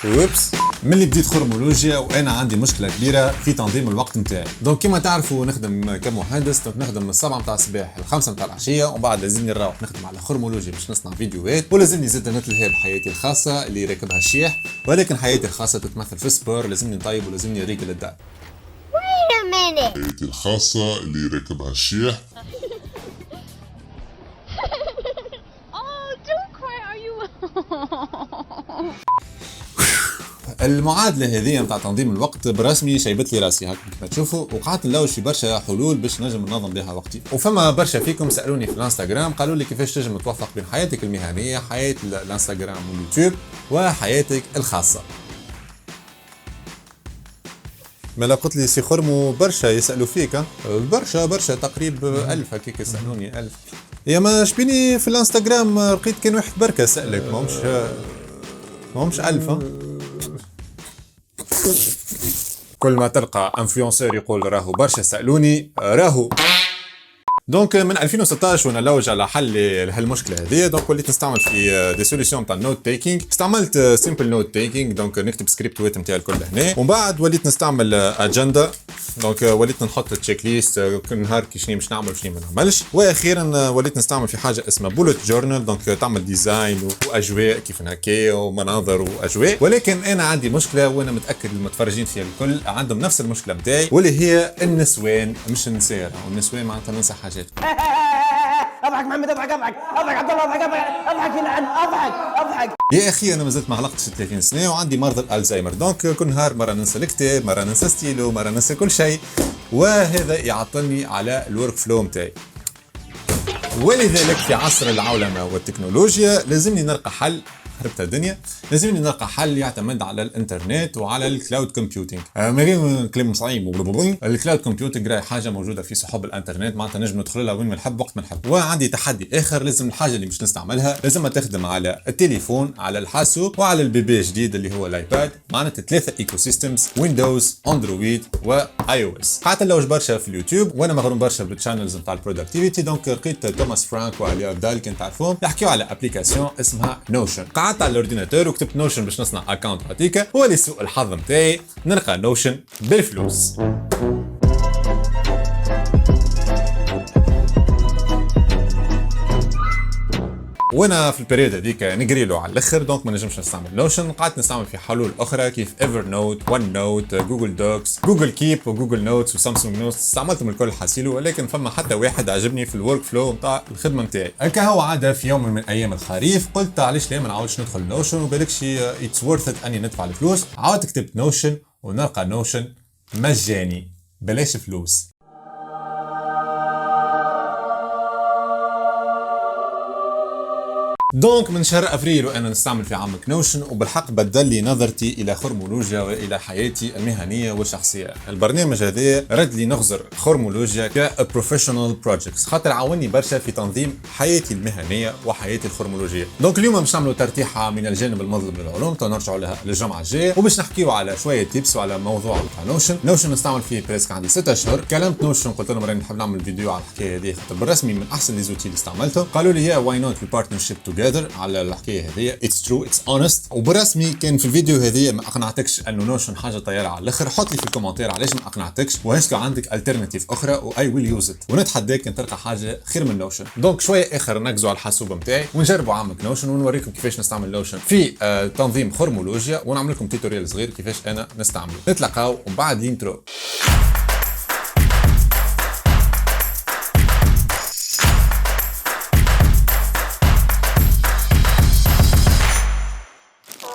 ويبس، ملي بديت خرمولوجيا وانا عندي مشكله كبيره في تنظيم الوقت نتاعي. دونك كيما تعرفوا نخدم كمهندس، دونك نخدم من 7 نتاع الصباح ل 5 نتاع العشيه، ومن بعد لازمني نروح نخدم على خرمولوجيا باش نصنع فيديوهات، ولازمني زاد نتلهي بحياتي الخاصه اللي راكبها الشيح، ولكن حياتي الخاصه تتمثل في السبور، لازمني نطيب ولازمني ريقل الدار. حياتي الخاصة اللي راكبها الشيح. المعادله هذه نتاع تنظيم الوقت برسمي شيبت لي راسي هكا كيما تشوفوا، وقعدت نلوج في برشا حلول باش نجم ننظم بها وقتي. وفما برشا فيكم سالوني في الانستغرام قالوا لي كيفاش تنجم توفق بين حياتك المهنيه، حياه الانستغرام واليوتيوب، وحياتك الخاصه. مالا قلت لي سي خرمو برشا يسالوا فيك، برشا تقريب 1000 هكاك يسالوني 1000. يا ما شبيني في الانستغرام لقيت كان واحد بركه سالك، ماهمش 1000. كل ما تلقى انفلونسور يقول راهو برشا سالوني راهو. دونك من 2016 وانا نلوج على حل لهالمشكله هذه، دونك وليت نستعمل في دي سوليسيون تاع النوت تيكينغ. استعملت سيمبل نوت تيكينغ، دونك نكتب سكريبتوات نتاعي الكل هنا، ومن بعد وليت نستعمل اجندا، دونك وليت نحط تشيك ليست كل نهار كي شنو باش نعمل وشنو ما نعملش. واخيرا وليت نستعمل في حاجه اسمها بولت جورنال، دونك تعمل ديزاين واجواء كيف هكايا ومناظر واجواء. ولكن انا عندي مشكله، وانا متاكد المتفرجين فيها الكل عندهم نفس المشكله نتاعي، واللي هي النسوان، مش النساء، والنسوان معناتها ننسى حاجات. اضحك محمد، اضحك عبد الله، اضحك يلعن، اضحك. يا اخي انا مازلت ما علقتش 30 سنه وعندي مرض الالزهايمر، دونك كل نهار مره ننسى الكتاب، مره ننسى ستيلو، مره ننسى كل شيء، وهذا يعطلني على الورك فلو نتاعي. ولذلك في عصر العولمه والتكنولوجيا لازمني نلقى حل. خربت الدنيا، لازمني نلقى حل يعتمد على الانترنت وعلى الكلاود كومبيوتينغ. من كلام صعيب، الكلاود كومبيوتينغ راهي حاجه موجوده في سحب الانترنت، معناتها نجم ندخل لها وين ما نحب وقت ما نحب. وعندي تحدي اخر، لازم الحاجه اللي مش نستعملها لازمها تخدم على التليفون، على الحاسوب، وعلى البيبي جديد اللي هو الايباد، معناتها 3 ايكو سيستمز، ويندوز، اندرويد واي او اس. قعدت نلوج برشا في اليوتيوب وانا مغروم برشا بالتشانلز نتاع البرودكتيفيتي، دونك لقيت توماس فرانك وعلي عبدال كنت تعرفوهم يحكيوا على ابليكاسيون اسمها نوشن. قعدت على الاورديناتور وكتبت نوشن باش نصنع اكونت عتيكه، ولسوء الحظ نتاعي نلقى نوشن بالفلوس. وانا في البريود هذيك نقري له على الاخر، دونك ما نجمش نستعمل نوشن. قعدت نستعمل في حلول اخرى كيف ايفر نوت، ون نوت، جوجل دوكس، جوجل كيب، وجوجل نوتس، وسامسونج نوتس. استعملتهم الكل حاسيلو، ولكن فما حتى واحد عجبني في الورك فلو نتاع الخدمه نتاعي. هكا هو عاده في يوم من ايام الخريف قلت علاش لا ما نعاودش ندخل نوشن، وبالكش اتس وورث ات اني ندفع الفلوس. عاودت كتبت نوشن ونلقى نوشن مجاني بلاش فلوس. دونك من شهر افريل وانا نستعمل في عمك نوشن، وبالحق بدل لي نظرتي الى خرمولوجيا والى حياتي المهنيه والشخصيه. البرنامج هذا رد لي نغزر خرمولوجيا كبروفيشنال بروجيكتس، خاطر عاوني برشا في تنظيم حياتي المهنيه وحياتي الخرمولوجيه. دونك اليوم باش نعملوا ترتيحه من الجانب المظلم للعلوم، نرجعوا لها للجمعه الجايه، وباش نحكيو على شويه تيبس وعلى موضوع تاع نوشن نستعمل فيه بريسك عندي 6 اشهر. كلمت نوشن قلت لهم راني نحب نعمل فيديو على الحكايه هذه، خاطر بالرسمي من احسن لي زوتي اللي استعملته. قالوا لي يا واي نوت في بارتنرشيب على الحكايه هذه، اتس ترو اتس اونست. وبرسمي كان في الفيديو هذه ما اقنعتكش انه نوشن حاجه طياره على الاخر، حط لي في الكومنتير علاش ما اقنعتكش، وهسه عندك الترناتيف اخرى واي ويل يوز ات، ونتحداك ان تلقى حاجه خير من نوشن. دونك شويه اخر نركزوا على الحاسوب نتاعي ونجربوا عمك نوشن، ونوريكم كيفاش نستعمل نوشن في تنظيم خرمولوجيا، ونعمل لكم توتوريال صغير كيفاش انا نستعمله. نتلاقاو ومن بعد الانترو.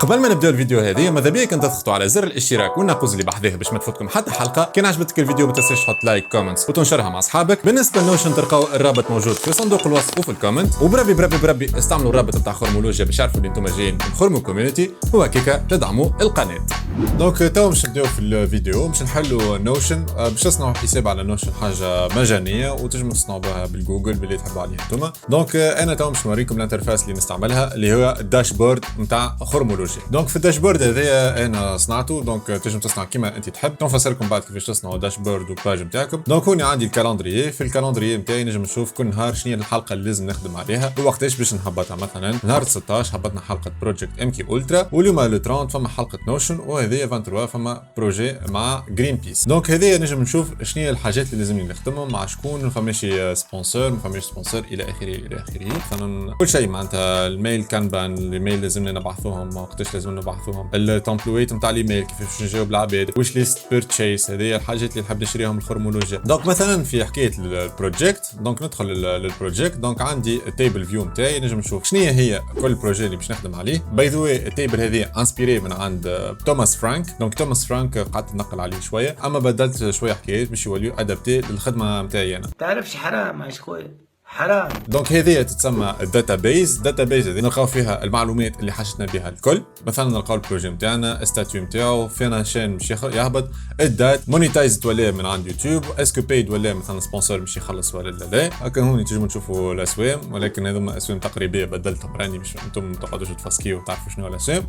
قبل ما نبداو الفيديو هذه ماذا بيك ان تضغطوا على زر الاشتراك والناقوس اللي بحذاه باش ما تفوتكم حتى حلقه. كان عجبتك الفيديو ما تنساش تحط لايك، كومنتس، وتنشرها مع اصحابك. بالنسبه لنوشن تلقاو الرابط موجود في صندوق الوصف وفي الكومنت. وبربي استعملوا الرابط بتاع خرمولوجيا باش يعرفوا اللي انتم جايين من خرمو كوميونيتي، وهكاك تدعموا القناه. دونك تو باش نبداو في الفيديو، باش نحلوا نوشن. باش تصنعوا حساب على نوشن، حاجه مجانيه وتنجموا تصنعوا بها بالجوجل باللي تحبوا عليها انتم. دونك انا تو باش نوريكم الانترفاس اللي نستعملها اللي هو الداشبورد نتاع خرمولوجيا. دونك في الداشبورد هذايا انا صنعته، دونك تنجم تصنع كيما انت تحب. نفسركم بعد كيفاش تصنعوا داشبورد وباج نتاعكم. دونك هوني عندي الكالندريي، في الكالندريي نتاعي نجم نشوف كل نهار شنو هي الحلقه اللي لازم نخدم عليها ووقتاش باش نهبطها. مثلا نهار 16 هبطنا حلقه بروجكت ام كي الترا، واليوم لو 30 فما حلقه نوشن، وهذه 23 فما بروجي مع جرين بيس. دونك هذه نجم نشوف شنو هي الحاجات اللي لازمني نخدمهم مع شكون، ما فماش سبونسور ما فماش سبونسور الى اخره الى اخره. مثلا كل شيء معناتها الميل كانبان، الايميل لازمنا نبعثوهم وقتاش لازم نبعثوهم، التمبلويت نتاع الايميل كيفاش نجاوب العباد، ويش ليست بيرتشيس، هذه الحاجات اللي نحب نشريهم الخرمولوجيا. دونك مثلا في حكايه البروجيكت، دونك ندخل للبروجيكت، دونك عندي التيبل فيو نتاعي، نجم نشوف شنو هي كل بروجي اللي باش نخدم عليه. باي ذا واي التيبل هذه انسبيري من عند توماس فرانك. دونك توماس فرانك قعدت نقل عليه شويه، اما بدلت شويه حكايات باش يوليو ادابتي للخدمه نتاعي انا. تعرفش حرام يا شكوي، حرام. دونك هذه تتسمى الداتابيز. الداتابيز هذه نلقاو فيها المعلومات اللي حاجتنا بها الكل. مثلا نلقاو البروجي نتاعنا، الستاتيو نتاعو، فينا شان باش يهبط، الدات، مونيتايزد ولا من عند يوتيوب، اسكو بايد ولا مثلا سبونسور باش يخلص ولا لا. هكا هوني تنجموا تشوفوا الاسوام، ولكن هذوما اسوام تقريبيه بدلتهم راني باش انتم ما تقعدوش تفسكيو وتعرفوا شنو الاسوام.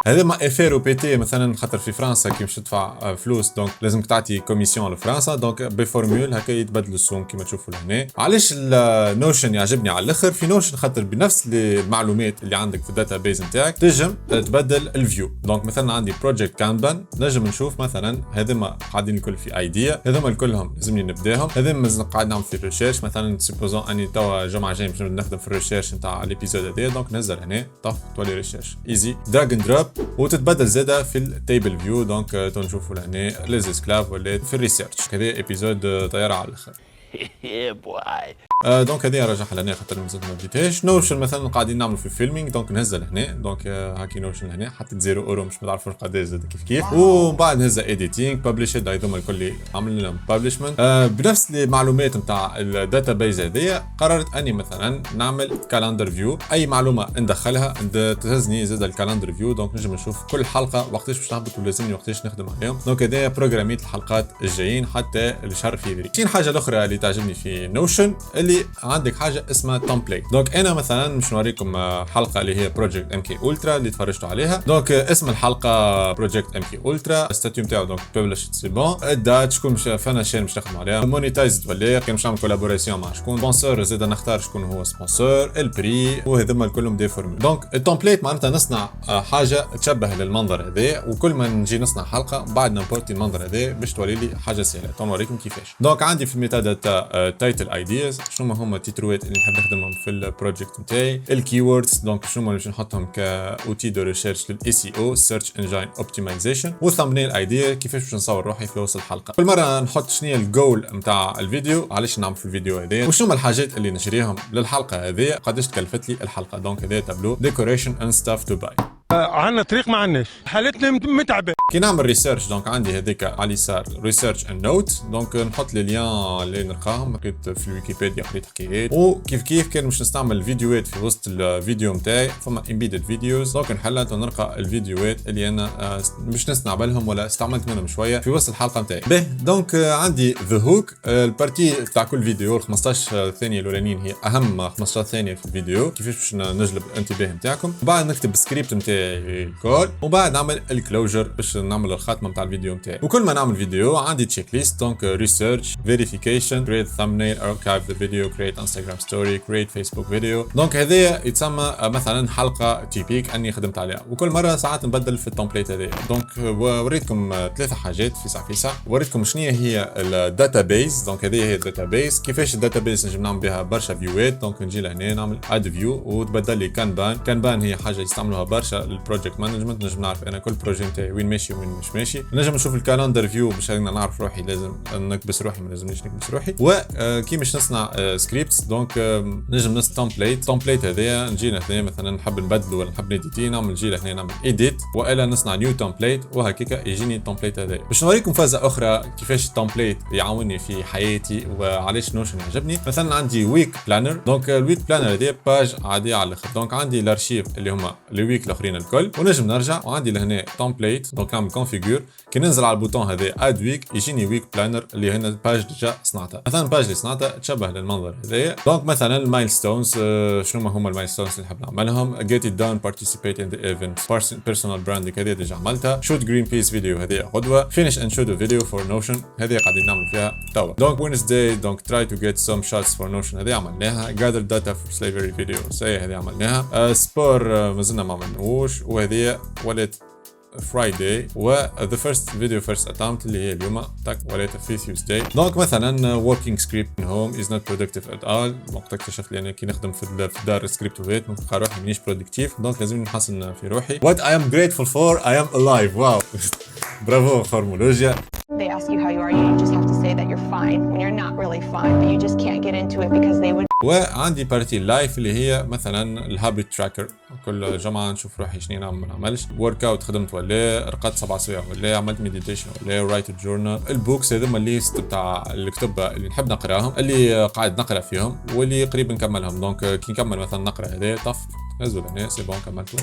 هذا ما افير او بي تي مثلا، خاطر في فرنسا كي باش تدفع فلوس دونك لازمك تعطي كوميسيون لفرنسا، دونك بفورمول هكا يتبدلوا السوم كيما تشوفوا لهنا. علاش النوشن يعجبني على الاخر في نوشن؟ خاطر بنفس المعلومات اللي عندك في الداتا بيز نتاعك تنجم تبدل الفيو. دونك مثلا عندي بروجكت كانبان، نجم نشوف مثلا هذوما قاعدين الكل في ايديا، هذوما الكلهم لازمني نبداهم، هذوما لازم قاعد نعمل في الريسيرش. مثلا سيبوزون اني توا جمعه جاي باش نخدم في الريسيرش نتاع الابيزود هذا، دونك نزل هنا طف تولي ريسيرش ايزي دراج اند دروب، وتتبدل زاده في التيبل فيو. دونك تنشوفوا لهنا لي اسكلاف ولا في الريسيرش. هذا ابيزود طياره على الاخر. دونك هذه راجعها لهنا خاطر مازال ما بديتهاش. نوشن مثلا قاعدين نعملوا في فيلمينغ، دونك نهزها لهنا. دونك هاكي نوشن لهنا حطيت 0 اورو مش متعرفوش قداش زاد كيف ومن بعد نهزها ايديتينغ ببلشد، هذوما الكل اللي عملنا لهم ببلشمنت. بنفس المعلومات نتاع الداتا بيز هذيا قررت اني مثلا نعمل كالندر فيو، اي معلومه ندخلها تهزني زاد الكالندر فيو. دونك نجم نشوف كل حلقه وقتاش باش نهبط ولازمني وقتاش نخدم عليهم. دونك هذا بروغراميت الحلقات الجايين حتى لشهر فيفري. شي حاجه الاخرى اللي تعجبني في نوشن اللي عندك حاجه اسمها تمبليت. دونك انا مثلا باش نوريكم حلقه اللي هي بروجكت ام كي الترا اللي تفرجتوا عليها. دونك اسم الحلقه بروجكت ام كي الترا، الستاتيو نتاعو دونك ببلش سي بون، الدات شكون باش فانا شين باش نخدم عليها، مونيتايزد ولا كان باش نعمل كولابوراسيون مع شكون، سبونسور زاد نختار شكون هو سبونسور، البري، وهذوما الكلهم دي فورمول. دونك التمبليت معناتها نصنع حاجه تشبه للمنظر هذا، وكل ما نجي نصنع حلقه بعد نمبورتي المنظر هذا باش تولي لي حاجه سهله. تنوريكم كيفاش. دونك عندي في الميتا داتا تايتل ايدياز، شنو هما التيتروات اللي نحب نخدمهم في البروجكت نتاعي، الكيوردز دونك شنو هما اللي باش نحطهم كاوتي دو ريسيرش للاي سي او سيرش انجين اوبتمايزيشن، والثامبنيل ايديا كيفاش باش نصور روحي في وسط الحلقه. كل مره نحط شنو هي الجول نتاع الفيديو، علاش نعمل في الفيديو هذا، وشنو هما الحاجات اللي نشريهم للحلقه هذه، قداش تكلفت لي الحلقه. دونك هذا تابلو ديكوريشن اند ستاف تو باي. عندنا طريق ما عندناش، حالتنا متعبه. كي نعمل ريسيرش دونك عندي هذيك على اليسار ريسيرش اند نوت، دونك نحط لي ليان اللي نلقاهم. لقيت في الويكيبيديا قريت حكايات، وكيف كان باش نستعمل الفيديوهات في وسط الفيديو نتاعي، فما امبيدد فيديوز. دونك نحلت ونلقى الفيديوهات اللي انا باش نصنع بالهم ولا استعملت منهم شويه في وسط الحلقه نتاعي. به دونك عندي ذا هوك، البارتي تاع كل فيديو ال 15 ثانيه الاولانيين هي اهم 15 ثانيه في الفيديو، كيفاش باش نجلب الانتباه نتاعكم. بعد نكتب السكريبت نتاعي الكود، وبعد نعمل الكلوجر باش نعمل الخاتمه نتاع الفيديو نتاعي. وكل ما نعمل فيديو عندي تشيك ليست، دونك ريسيرش، فيريفيكيشن، كريت ثامبنيل، اركايف ذا فيديو، كريت انستغرام ستوري، كريت فيسبوك فيديو. دونك هذا يتسمى مثلا حلقه تيبيك اني خدمت عليها، وكل مره ساعات نبدل في التمبليت هذا. دونك وريتكم 3 حاجات في ساعه، وريتكم شنو هي الداتا بيز. دونك هذه هي الداتا بيز، كيفاش الداتا بيز نجم نعمل بها برشا فيوات. دونك نجي لهنا نعمل اد فيو وتبدل لي كانبان. كانبان هي حاجه يستعملوها برشا البروجكت مانجمنت، نجم نعرف انا كل بروجي نتاعي وين ماشي ماشي وين مش ماشي. نجم نشوف الكالندر فيو باش نعرف روحي لازم نكبس روحي ما لازمنيش نكبس روحي. وكي باش نصنع سكريبتس دونك نجم تمبليت هذايا نجي هنا مثلا نحب نبدل ولا نحب نديتي نعمل جي هنا نعمل ايديت والا نصنع نيو تمبليت وهكاكا يجيني التمبليت هذايا. باش نوريكم فازه اخرى كيفاش التمبليت يعاوني في حياتي وعلاش نوشن يعجبني. مثلا عندي ويك بلانر، دونك الويك بلانر هذه باج عاديه على الاخر، دونك عندي الارشيف اللي هما الويك الاخرين الكل ونجم نرجع وعندي لهنا تمبليت دونك نعمل كونفيغور. كي ننزل على البوطون هذا اد ويك يجيني ويك بلانر اللي هنا باج ديجا صنعتها. مثلا الباج اللي صنعتها تشبه للمنظر هذايا. دونك مثلا المايلستونز شنو هما المايلستونز اللي نحب نعملهم؟ get it done participate in the event personal branding هذه ديجا عملتها. shoot Greenpeace فيديو هذه غدوه. finish and shoot a video for Notion هذه قاعدين نعمل فيها توا. دونك Wednesday دونك try to get some shots for Notion هذه عملناها. gather data for slavery videos هذه عملناها. سبور مازلنا ما عملناهوش. وهذه ولات Friday و the first video first attempt اللي هي اليوم تاك وليتها في Tuesday. دونك مثلا working script in home is not productive at all. وقت اكتشفت لي انا كي نخدم في الدار سكريبتوات نلقى روحي مانيش برودكتيف دونك لازم نحسن في روحي. What I am grateful for I am alive. واو برافو خرمولوجيا. They ask you how you are, you just have to say that you're fine when you're not really fine, but you just can't get into it because they would. وعندي بارتي لايف اللي هي مثلا الهابت تراكر. كل جمعه نشوف روحي شنو نعمل ما نعملش. ورك اوت خدمت ولا رقدت 7 سوايع ولا عملت ميديتيشن ولا رايت جورنال. البوكس هذوما الليست بتاع الكتب اللي نحب نقراهم اللي قاعد نقرا فيهم واللي قريب نكملهم. دونك كي نكمل مثلا نقرا هذا طف نزل هنا سي بون كملته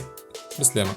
بسلامه.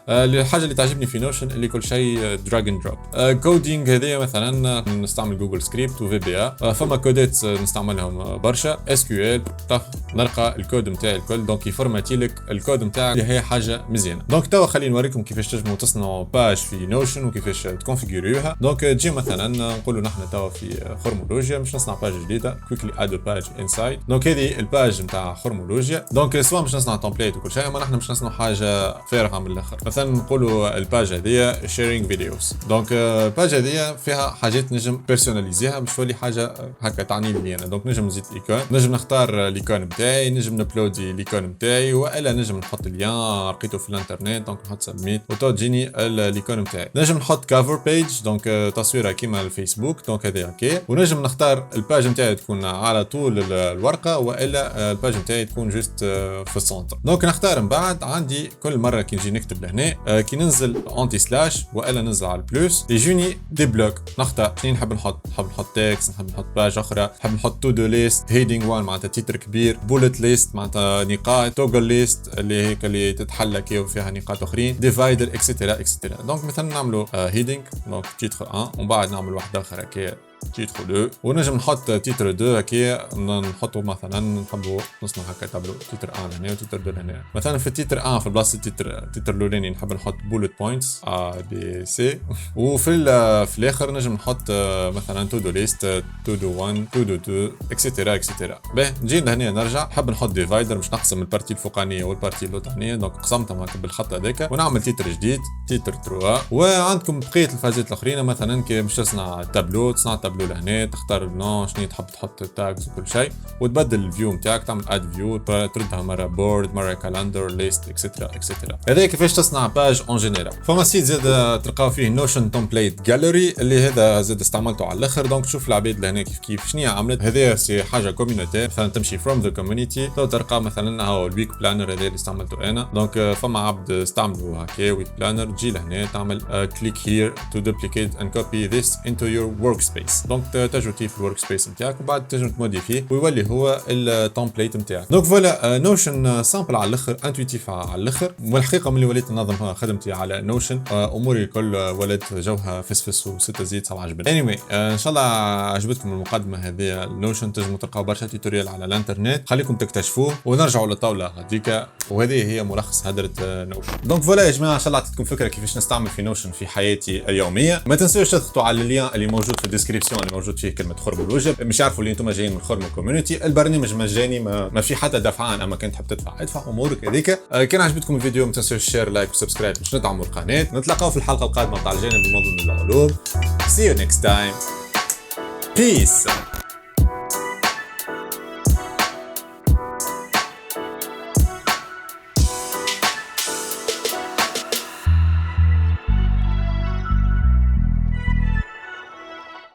الحاجه اللي تعجبني في نوشن اللي كل شيء دراج اند دروب. كودينج هذه مثلا نستعمل جوجل سكريبت وفي بي اي. فما كودات نستعملهم برشا اس كيو ال طف نلقى الكود نتاعي الكل دونك يفورماتي لك الكود نتاعك اللي هي حاجه مزيانه. دونك توا خليني نوريكم كيفاش تنجموا تصنعوا باج في نوشن وكيفاش تكونفيغوريوها. دونك تجي مثلا نقولوا نحن توا في خرمولوجيا باش نصنع باج جديده كويكلي اد باج انسايد. دونك هذه الباج نتاع خرمولوجيا. دونك سواء باش نصنع تمبليت وكل شيء اما نحن باش نصنع حاجه فارغه من الاخر. مثلا نقولوا الباج هذه شيرينج فيديوز. دونك الباج هذه فيها حاجات نجم بيرسوناليزيها باش تولي حاجه هكا تعني لي انا. دونك نجم نزيد ايكون، نجم نختار الايكون نتاعي، نجم نبلودي الايكون نتاعي والا نجم نحط اللين لقيته في الانترنت دونك نحط سبميت وتو تجيني الايكون نتاعي. نجم نحط كافر بيج دونك تصويره كيما الفيسبوك دونك هذه هكا. ونجم نختار الباج نتاعي تكون على طول الورقه والا الباج نتاعي تكون جوست في السنتر. دونك نختار من بعد عندي كل مره كي نجي نكتب لهنا كي ننزل انتي سلاش والا ننزل على البلوس يجوني دي بلوك نختار شنو نحب نحط. نحب نحط تكست، نحب نحط باج اخرى، نحب نحط تو دو ليست، هيدينج 1 معناتها تيتر كبير، بولت ليست معناتها نقاط، توجل ليست اللي هيك اللي تتحلى كي وفيها نقاط اخرين، ديفايدر اكسترا اكسترا. دونك مثلا نعملوا هيدينج دونك تيتر 1 ومن بعد نعمل واحد اخر هكا تيتر 2 ونجم نحط تيتر 2 هكا نحطه مثلا نحبوا نصنع هكا تابلو تيتر 1 هنا وتيتر 2 هنا. مثلا في التيتر 1 في بلاصه التيتر الاولاني نحب نحط بولت بوينتس ا بي سي وفي الاخر نجم نحط مثلا تو دو ليست تو دو 1 تو دو 2 اكسترا اكسترا. باهي نجي لهنا نرجع نحب نحط ديفايدر مش نقسم البارتي الفوقانيه والبارتي اللوطانيه دونك قسمتهم هكا بالخط هذاك ونعمل تيتر جديد تيتر 3. وعندكم بقيه الفازات الاخرين مثلا كي باش تصنع تابلو تصنع تابلو لهنا تختار النوع شنو تحب تحط التاجز وكل شيء وتبدل الفيو نتاعك تعمل اد فيو تردها مره بورد مره كالندر ليست اكسترا اكسترا. هذا كيفاش تصنع باج اون جينيرال. فما سيت زاد تلقاو فيه نوشن تمبليت جاليري اللي هذا زاد استعملته على الاخر دونك تشوف العباد لهنا كيف شنو عملت. هذا سي حاجه كوميونيتي مثلا تمشي فروم ذا كوميونيتي تلقى مثلا هاو الويك بلانر هذا اللي استعملته انا. دونك فما عبد استعملوا هكا ويك بلانر تجي لهنا تعمل كليك هير تو دوبليكيت اند كوبي ذيس انتو يور ورك سبيس. دونك تجوتي في الورك سبيس نتاعك وبعد تنجم تموديفيه ويولي هو التمبليت نتاعك. دونك فوالا نوشن سامبل على الاخر انتويتيف على الاخر. والحقيقه ملي وليت ننظم خدمتي على نوشن اموري الكل ولات جوها فسفس وستة زيت 7 جبل. anyway ان شاء الله عجبتكم المقدمه هذه نوشن. تنجموا تلقاو برشا توتوريال على الانترنت خليكم تكتشفوه ونرجعوا للطاوله هذيك. وهذه هي ملخص هدره نوشن. دونك فوالا يا جماعه ان شاء الله عطيتكم فكره كيفاش نستعمل في نوشن في حياتي اليوميه. ما تنسوش تضغطوا على اللين اللي موجود في الديسكريبسيون اللي موجود فيه كلمه خرمولوجيا. مش عارفوا اللي انتم جايين من خرم كوميونيتي. البرنامج مجاني ما في حتى دفعان اما كنت تحب ادفع امورك هذيك. كان عجبتكم الفيديو ما تنسوش شير لايك وسبسكرايب باش ندعموا القناه. نتلاقاو في الحلقه القادمه تاع الجانب المظلم للعلوم. See you next time. Peace.